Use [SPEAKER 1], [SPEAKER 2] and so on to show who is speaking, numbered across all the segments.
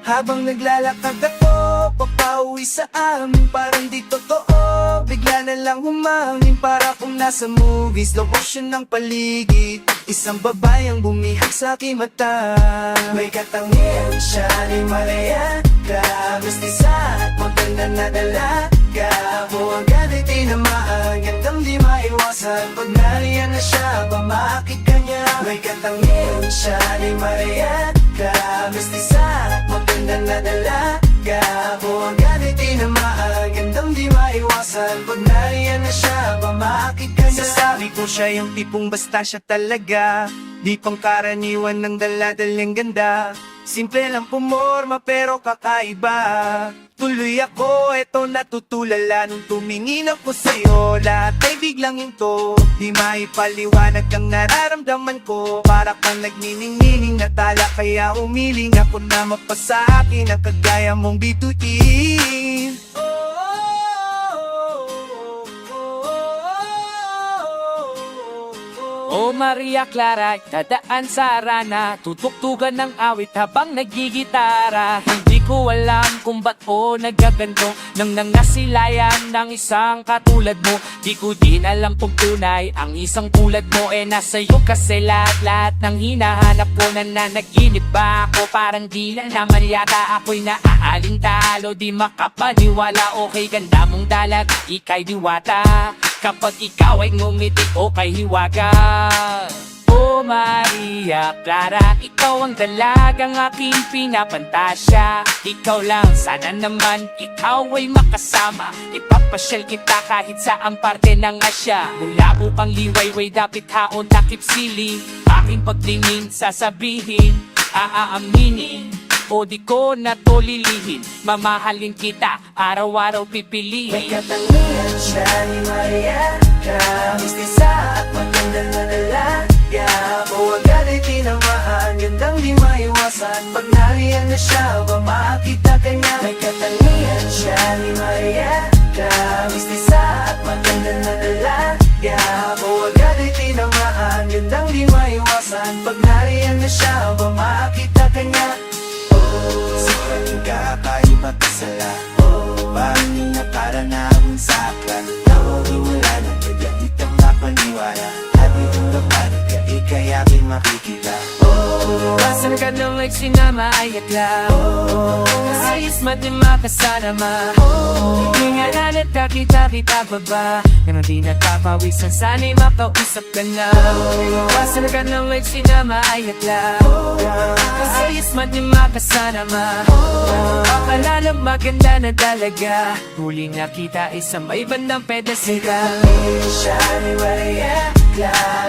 [SPEAKER 1] Habang naglalakad ako, papauwi sa amin, parang di totoo. Bigla na lang humangin, para kung nasa movies. Slow motion ng paligid, isang babayang bumihag sa aking mata. May katangian siya ni Maria, mestiza at maganda na dalaga. Buwagad ay tinamaan, gandang di maiwasan. Pag nariyan na siya, pamakit ka niya. May katangian siya ni Maria, mestiza at maganda na dalaga. Buwagad ay tinamaan, gandang di maiwasan. Pag nariyan na siya, pamakit ka niya. Sasabi ko siya yung tipong basta siya talaga, di pangkaraniwan ng daladalang ganda. Simple lang pumorma pero kakaiba. Tuloy ako, eto natutulala nung tumingin ako sa'yo. Lahat ay biglang hinto, di maipaliwanag ang nararamdaman ko. Para kang nagniningning na tala, kaya umiling ako na mapasa akin ang kagaya mong bituin.
[SPEAKER 2] O Maria Clara, dadaan sa arana, tutugtugan ng awit habang nagigitara. Hindi ko alam kung ba't o nagaganto nang nangasilayan ng isang katulad mo. Di ko din alam kung tunay ang isang tulad mo nasa'yo kasi lahat ng hinahanap ko. Nananaginip ba ako? Parang di na naman yata ako'y naaaling talo. Di makapaniwala, okay ganda mong dalag, ika'y diwata. Kapag ikaw ay ngumiti o kay hiwaga. O Maria Clara, ikaw ang dalagang aking pinapantasya. Ikaw lang, sana naman ikaw ay makasama. Ipapasyal kita kahit saang parte ng Asya. Mula upang liwayway, dapit haon, takip sili. Aking pagtingin, sasabihin, aaminin. O di ko na to lilihin, mamahalin kita, araw-araw pipiliin.
[SPEAKER 1] May katangian siya ni Maria, mestiza at maganda na dalaga. Buwagad ay tinamaan, gandang di maiwasan. Pag nariyan na siya, makita ka niya. May katangian siya ni Maria, mestiza at maganda na dalaga. Buwagad ay tinamaan, gandang di maiwasan. Pag nariyan na siya, makita ka niya. Sikaling kakaiba kasala, bakit na para namin saklan. Tawagin mo lang ang pagdalit ang napaniwala. At itong lapan, ika'y aking makikita.
[SPEAKER 2] Pasan ka nang nagsinama ay atla. Ayos mati makasanama. Hindi nga nalit kakita-kita baba. Ganon di nakapawisan, sana'y makausap ka na. Pasan ka nang nagsinama ay atla. Ayos mati makasanama. Akala lang maganda na dalaga. Huli nakita isang may bandang pedestal.
[SPEAKER 1] Siya ni Maria,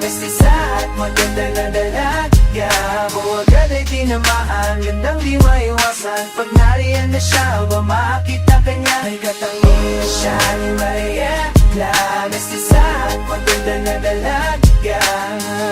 [SPEAKER 1] mestiza at maganda na dalaga. Buwagad ay tinamaan, gandang di maiwasan. Pag nariyan na siya, makita ka niya. May katangian siya ni Maria, mestiza at maganda na dalaga.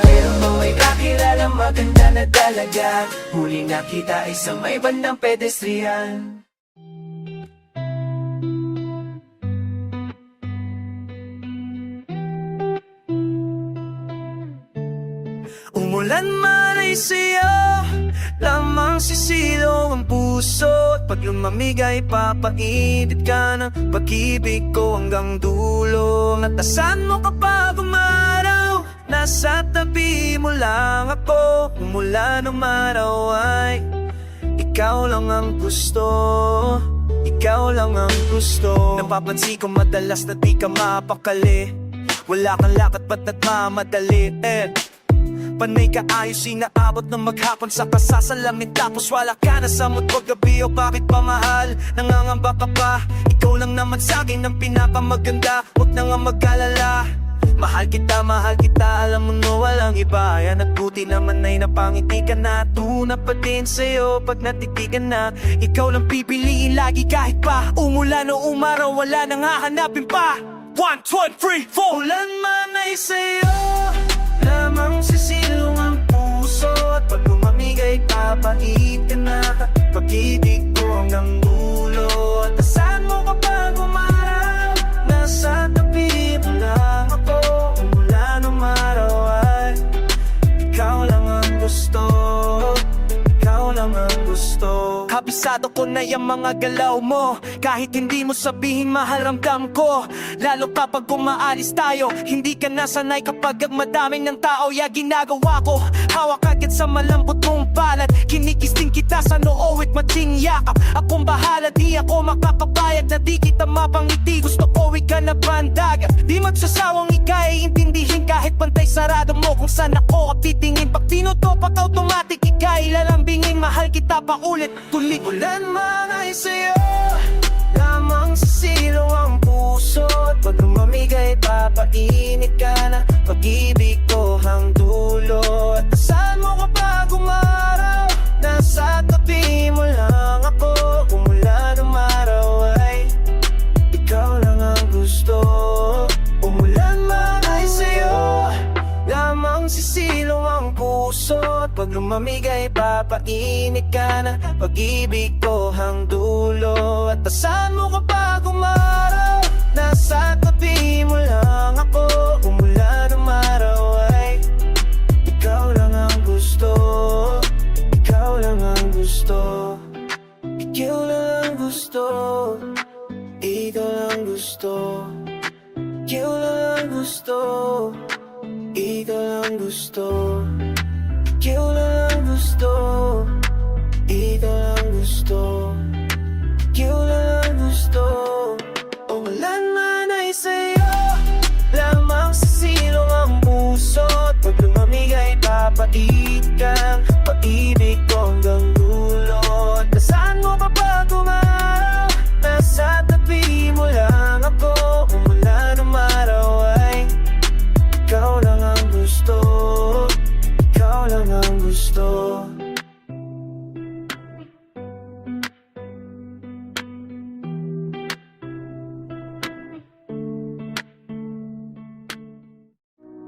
[SPEAKER 1] Pero kung may kakilalang maganda na dalaga, huli nakita isang may bandang pedestrian. Umulan man ay sa'yo, lamang sisilo ang puso. At pag lumamig ay papainit ka ng pag-ibig ko hanggang dulo. Natasan mo kapag umaraw, nasa tabi mo lang ako. Umula ng araw ay ikaw lang ang gusto, ikaw lang ang gusto. Napapansin ko madalas na di ka mapakali. Wala kang lakad ba't nagmamadali panay kaayos, inaabot ng maghapon sa kasasalamin. Tapos wala ka na sa mood ko gabi, o bakit pa mahal? Nangangamba ka pa, ikaw lang naman sa'kin ang pinapamaganda. Huwag na nga mag-alala, mahal kita, alam mo no walang iba. Yan at buti naman ay napangiti ka na. Tuna pa din sa'yo pag natitigan na. Ikaw lang pipiliin lagi kahit pa umulan o umaraw, wala nang hahanapin pa. 1, 2, 3, 4. Ulan man ay sa'yo, lamang sisilong ang puso. At pag lumamig ay papait ka na. Pag-ibig ko hanggang dulo. At asan mo kapag umaraw, nasa tabi mo lang ako. Umula ng araw ay ikaw lang ang gusto, ikaw lang ang gusto. kabisado ko na yung mga galaw mo. Kahit hindi mo sabihin mahal ramdam ko. Lalo kapag umaalis tayo, hindi ka nasanay kapag madaming ng tao. Ya ginagawa ko, hawak agad sa malambot mong balat. Kinikis din kita sa noo at mating yakap. Akong bahala, di ako makakabayag na di kita mapangiti. Gusto ko ikaw na bandag, di magsasawang ikay intindihin kahit pantay sarado mo. Kung saan ako titingin, pag tinutopak automatic ikay lalambingin. Mahal kita pa ulit, tulit. Ulan man ay sa'yo, lamang sa silong ang puso. At pag lumamigay, papainit ka na. Pag-ibig ko hang dulo. At saan mo kapag umaraw, nasa tabi mo lang ako. Umulan umaraw ay ikaw lang ang gusto. Umulan man ay sa'yo, lamang sisilong ang puso. At pag lumamigay, papainit ka na. Pag-ibig ko hang dulo. At saan mo kapag umaraw, nasa tabi mo lang ako. Umulan umaraw ay ikaw lang ang gusto. Ikaw lang ang gusto. Ikaw lang ang gusto. Ikaw lang ang gusto. Ikaw lang ang gusto. Ikaw lang ang gusto. Ikaw lang ang gusto. Ikaw lang ang gusto. Ikaw lang ang gusto. Umulan man ay sa'yo, lamang sa silong ang puso. At pag lumamigay, papait kang pag-ibig ko hanggang dulo. At nasaan mo pa pag umaraw, nasa tabi mo lang ako. Umulan umaraw ay ikaw lang ang gusto. Ikaw lang ang gusto.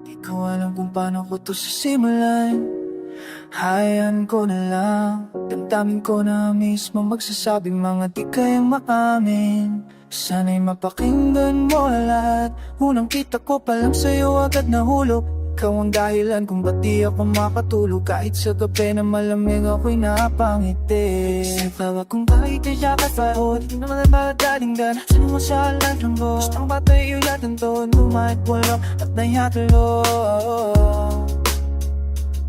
[SPEAKER 1] Di ko alam kung paano ko to sisimulan. Hayaan ko na lang, damdamin ko na mismo magsasabing mga di kayang maamin. Sana'y mapakinggan mo lahat. Unang kita ko pa lang sa'yo agad nahulog. Ikaw ang dahilan kung ba't di ako makatulog. Kahit sa gabi na malamig ako'y napangiti. Sa tawag kong kahit ay siya kapaot, di naman ang madaling gan. Saan mo sa alam ng go, gustang batay iulatan to. Lumahit walang at nayatulog.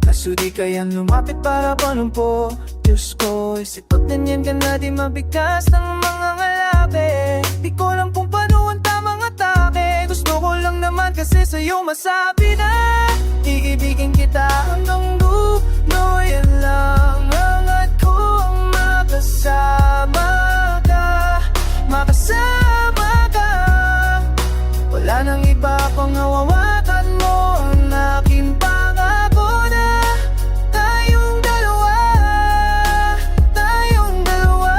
[SPEAKER 1] Kaso di kayang lumapit para panumpo. Diyos ko, isipag ganyan ka na di mabigkas ng mga ngalabi. Di ko alam kung paano ang tamang atake. Gusto ko lang naman kasi sa'yo masabi na iibigin kita hanggang dulo. Yan lang hangat ko ang makasama ka. Makasama ka. Wala nang iba pang hawakan mo ang aking pangako na tayong dalawa. Tayong dalawa.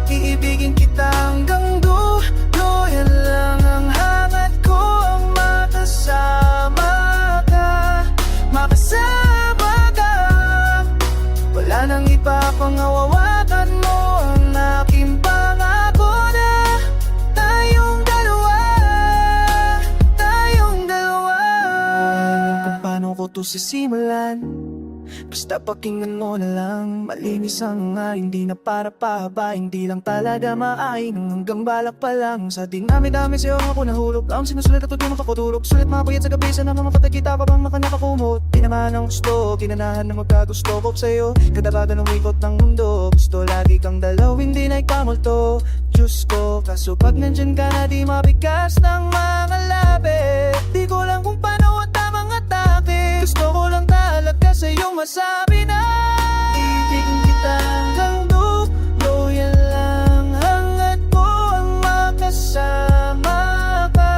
[SPEAKER 1] Iibigin kita hanggang dulo. Yan lang ang hangat ko ang makasama ka. Makasama ka. Wala nang iba pang hawakan mo ang aking pangako na tayong dalawa. Tayong dalawa. Kung paano ko to sisimulan, basta pakinggan mo na lang. Malinis ang nga, hindi na para pahaba. Hindi lang talaga maain hanggang balak pa lang. Sa dinami-dami sa'yo ako nahulog. Ang sinusulit at tutunong kakutulog. Sulit mapayat sa gabi, sana mamapatay kita pa bang makanakakumot. Di naman ang gusto, kinanahan na magkagusto ko sa'yo. Kadabada ng ikot ng mundo. Gusto lagi kang dalaw, hindi na ikamulto. Diyos ko, kaso pag nandyan ka na di mabigkas ng mga labi. Di ko lang kung paano ang tamang atake. Gusto ko lang talaga sa'yong masabi na iibigin kita hanggang dulo. Yan lang hangat ko ang makasama ka.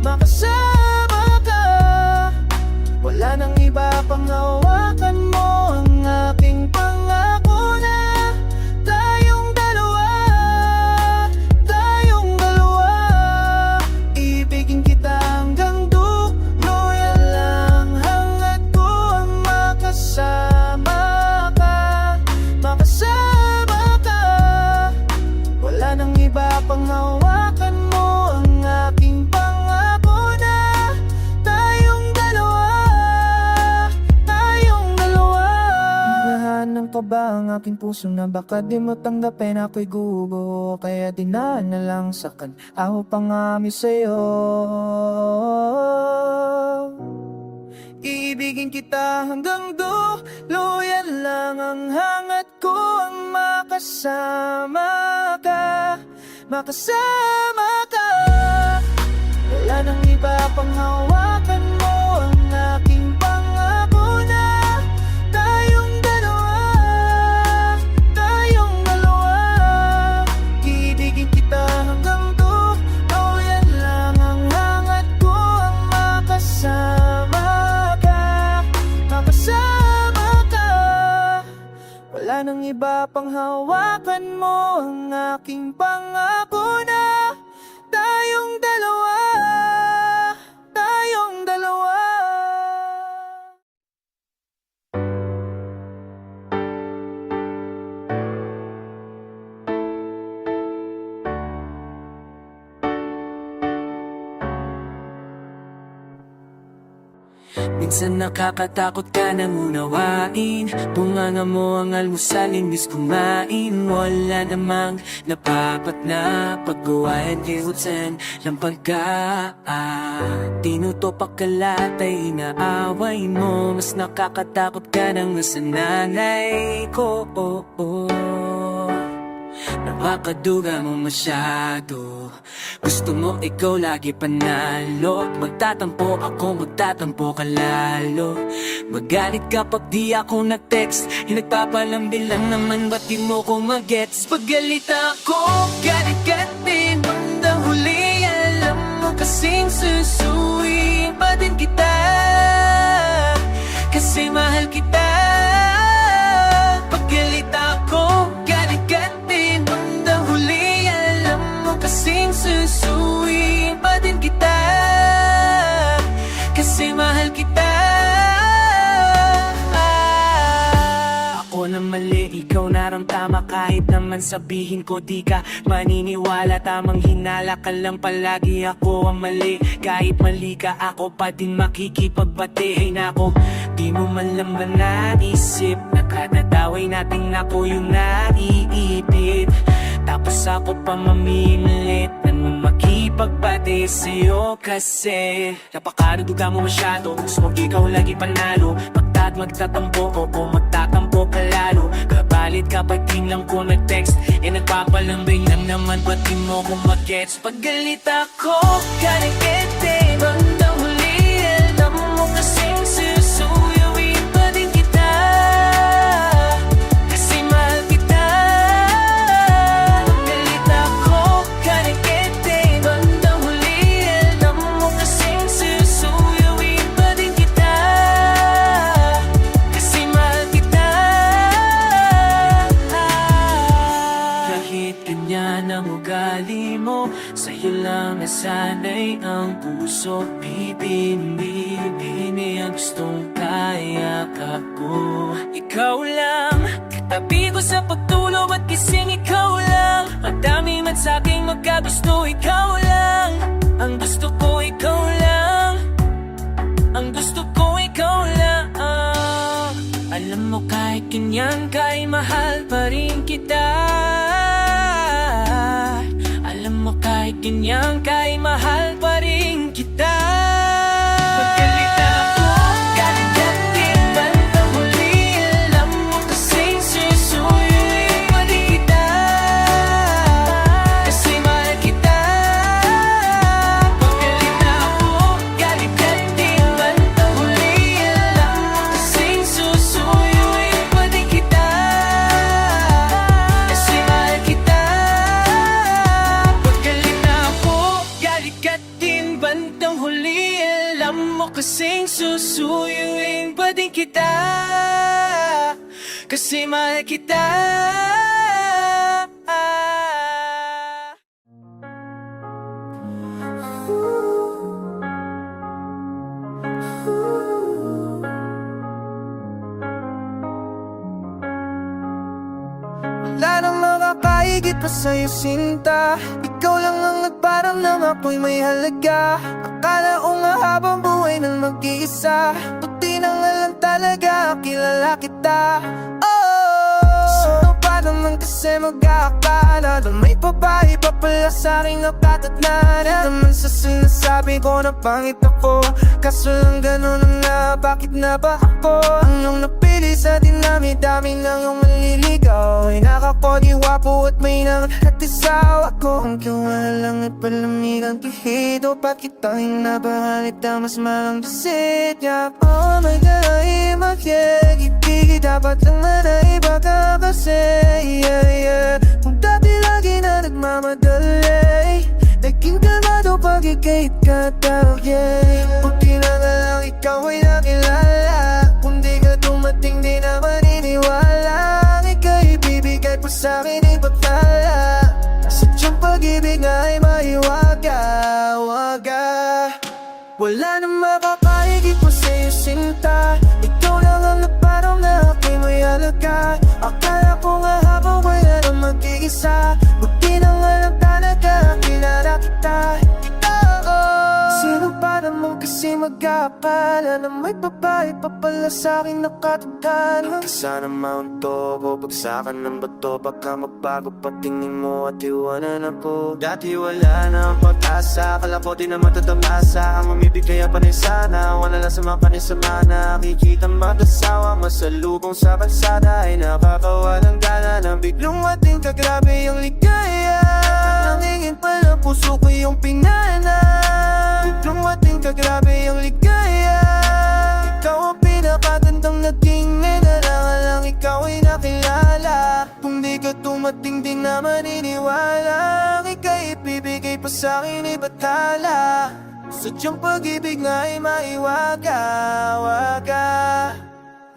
[SPEAKER 1] Makasama ka. Wala nang iba pang hawakan mo ang aking pangako na tayong dalawa. Tayong dalawa. Ibigin kita hanggang dulo. Yan lang hangat ko ang makasama ka. Makasama iba ang aking puso na baka di mo tanggapin ako'y gubo. Kaya dinaan na lang sa ako pangami sa'yo. Iibigin kita hanggang dulo, yan lang ang hangat ko, ang makasama ka, makasama ka. Wala nang iba pang hawakan mo ang aking pangako na tayong dalawa, tayong dalawa. Iibigin kita hanggang dulo, yan lang ang hangat ko, ang makasama ka, makasama ka. Wala nang iba pang hawakan mo ang aking pangako na tayong dalawa, tayong dalawa.
[SPEAKER 2] Minsan nakakatakot ka nang unawain. Bunganga mo ang almusal, imbis kumain. Wala namang napapat na paggawain, kihutan ng pagkaan. Tinutopak ka lahat ay inaaway mo. Mas nakakatakot ka nang nasananay ko. Nakakaduga mo masyado. Gusto mo ikaw lagi panalo. Magtatampo ako, magtatampo ka lalo. Magalit kapag di ako nag-text. Nagpapalambi lang naman, ba't di mo ko mag-gets? Pag galit ako, galit ka din. Bandang huli, alam mo kasing susuin pa din kita. Kasi mahal kita. Pag galit ako, galit ka din. Bandang huli, alam mo kasing susuin pa din kita. Kasi mahal kita. Ako na mali, ikaw naramtama. Kahit naman sabihin ko di ka maniniwala. Tamang hinala ka lang palagi, ako ang mali. Kahit mali ka, ako pa din makikipagbati. Ay nako, di mo man lang ba naisip na kadadaway natin ako yung naiipit. Tapos ako pa mamimilit na makipagbati sa'yo. Kasi napakaduduga mo masyado. Gusto mo ikaw lagi panalo. Pagtat magtatampo ko o magtatampo ka lalo. Kapalit kapag di lang ko nag-text. Nagpapalambing lang naman, ba't di mo ko mag-gets? Pag galit ako, galit-gete. Bandang huli, alam mo kasing susuyuin pa din kita. Kasi mahal kita. Pag galit ako, galit-gete. Bandang huli, alam mo kasing susuyuin pa din kita. Kasi mahal kita. Kahit ganyan ang ugali mo, sa'yo lang nasanay ang puso. Bibini ang gustong kayakap ko. Ikaw lang, katabi ko sa pagtulog at gising. Ikaw lang, madami man sa'king magkagusto. Ikaw lang, ang gusto ko ikaw lang. Ang gusto ko ikaw lang. Alam mo kahit ganyan ka'y mahal pa rin kita. Alam mo kahit ganyan ka'y mahal pa rin kita. Paggalit ako, galit ka din. Bandang huli, alam mo kasing susuyuin pa rin kita. Kasi mahal kita. Paggalit ako, galit ka din. Bandang huli, alam mo kasing susuyuin pa rin kita. Kasi mahal kita. Paggalit ako, galit ka din. Bandang huli, alam mo kasing susuyuin pa din kita. Kasi mahal kita.
[SPEAKER 1] Wala nang makakaigit pa sa'yo, sinta. Ikaw lang ang nagparamdam ako'y may halaga. Akala ko nga habang buhay nang mag-iisa, buti na nga lang talaga kilala kita. Oh, naman kasi mag-aakala na may babae pa pala sa'king nakatatnana naman sa sinasabi ko na pangit ako. Kaso lang ganun na, bakit na ba ako ang iyong napili sa dinami-dami ng iyong maliligaw? Ay nakakodiwapo at may nakatisaw ako. Ang kiwala lang at palamig ang kihido, ba't kita hinabahalit na mas malang dasit niya? Oh my God, ay magyagipigit, dapat lang na iba ka kasi, kung dati lagi na nagmamadali, naging kalmado pag ika'y katawag, buti na nga lang ikaw ay nakilala. Kung di ka dumating di na maniniwala, ika'y bibigay pa sa'kin ay batala. Sadyang pag-ibig nga ay maiwaga, waga. Wala nang makakaigit mo sa'yo sinta, ikaw lang ang nagparang na ako'y may alaga. Akala ko nga habang wala nang mag-iisa, buti na nga lang talaga kilala kita. Sino pa naman kasi mag-aakala na may babae pa pala sa'king nakatagana? Sana Mount Togo, bagsakan ng bato, baka magbago patingin mo at iwanan ako. Dati wala na ang pag-asa, akala ko di na matatamasa ang umibig kaya panay sana, wala lang sa mga panisamana. Nakikita mag-asawa, masalubong sa kalsada ay nakakawalang gana ng biglang ating kagrabe yung ligaya. Nangingin pala puso ko yung pinana, biglang ating kagrabe yung ligaya. Ikaw ang pinakagandang naging menala lang ikaw ay nakilala. Kung di ka tumating di na maniniwala, ika'y ibibigay pa sa'kin ay batala. Sadyang pag-ibig nga ay maiwaga, waga.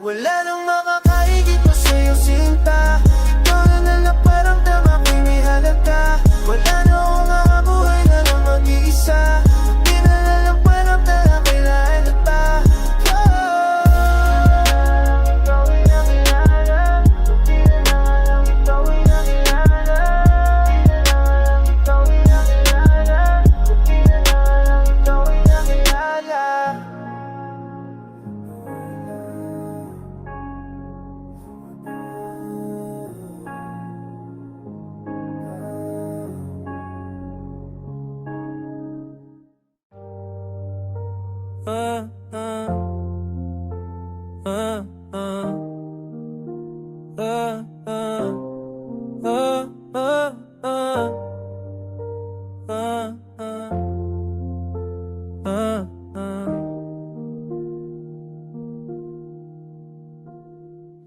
[SPEAKER 1] Wala nang makakaigit mo sa'yo sinta, ikaw na parang tama ko'y may halaga. Wala na akong makabuhay na lang mag-iisa, di na lang parang tala kailangan na pa. Ikaw ay nakilala, di na lang ikaw ay nakilala. Ikaw ay nakilala, di na lang ikaw ay nakilala.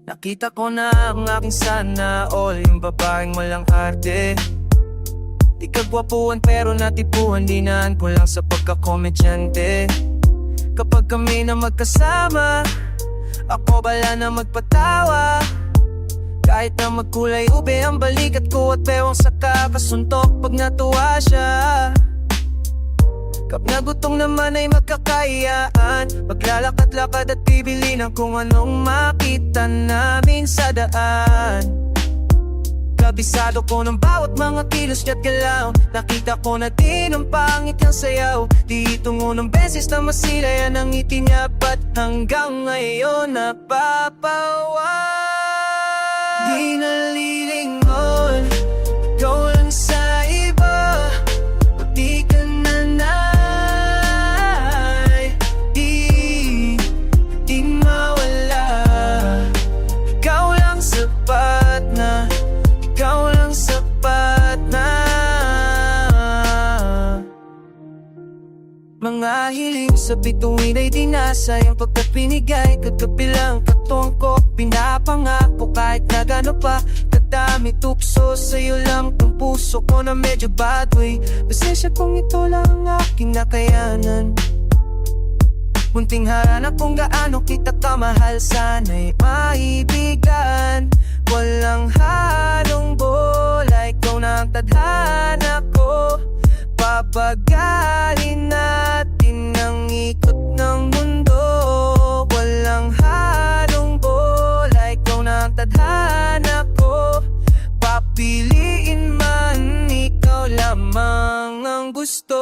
[SPEAKER 1] Nakita ko na ang aking sana all, yung babaeng walang arte. Di kagwapuan pero natipuan, dinaan ko lang sa pagkakomedyante. Kapag kami na magkasama, ako bala na magpatawa. Kahit na magkulay ube ang balikat ko at bewang sa kakasuntok pag natuwa siya. Kap nagutong naman ay magkakayaan, maglalakad-lakad at bibili ng kung anong makita namin sa daan. Kabisado ko ng bawat mga kilos niya't galaw, nakita ko na din ang pangit niyang sayaw. Di tungo ng beses na masilayan ang ngiti niya, ba't hanggang ngayon napapawa? Di nalilingon, ikaw lang sa iba, di ka nanay, di mawala. Ikaw lang sapat na, ikaw lang sapat na. Mga hiling sa bituin ay dinasay, ang pagkapinigay kagabilang katong ko pinapangako. Kahit na gano pa kadami tukso, sa'yo lang tong puso ko na medyo bad way. Pasensya kung ito lang ang aking nakayanan. Munting harana kung gaano kita kamahal, sana'y maibigan. Walang halong bola, ikaw na ang tadhana ko. Papagalin natin ang ikot ng mundo. Walang halong bola, ikaw na ang tadhana ko. Papiliin man, ikaw lamang ang gusto.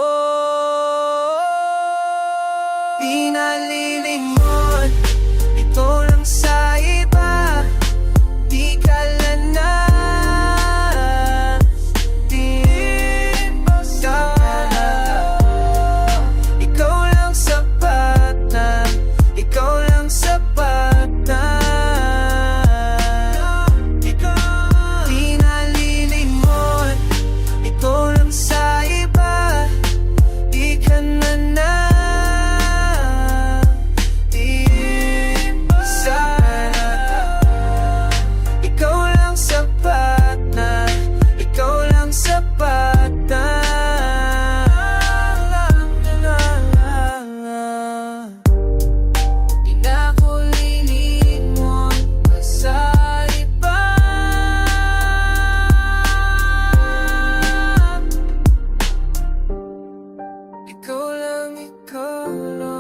[SPEAKER 1] Di nalilingon, ito lang sa iba, di ka lanay. ikaw lang, ikaw lang.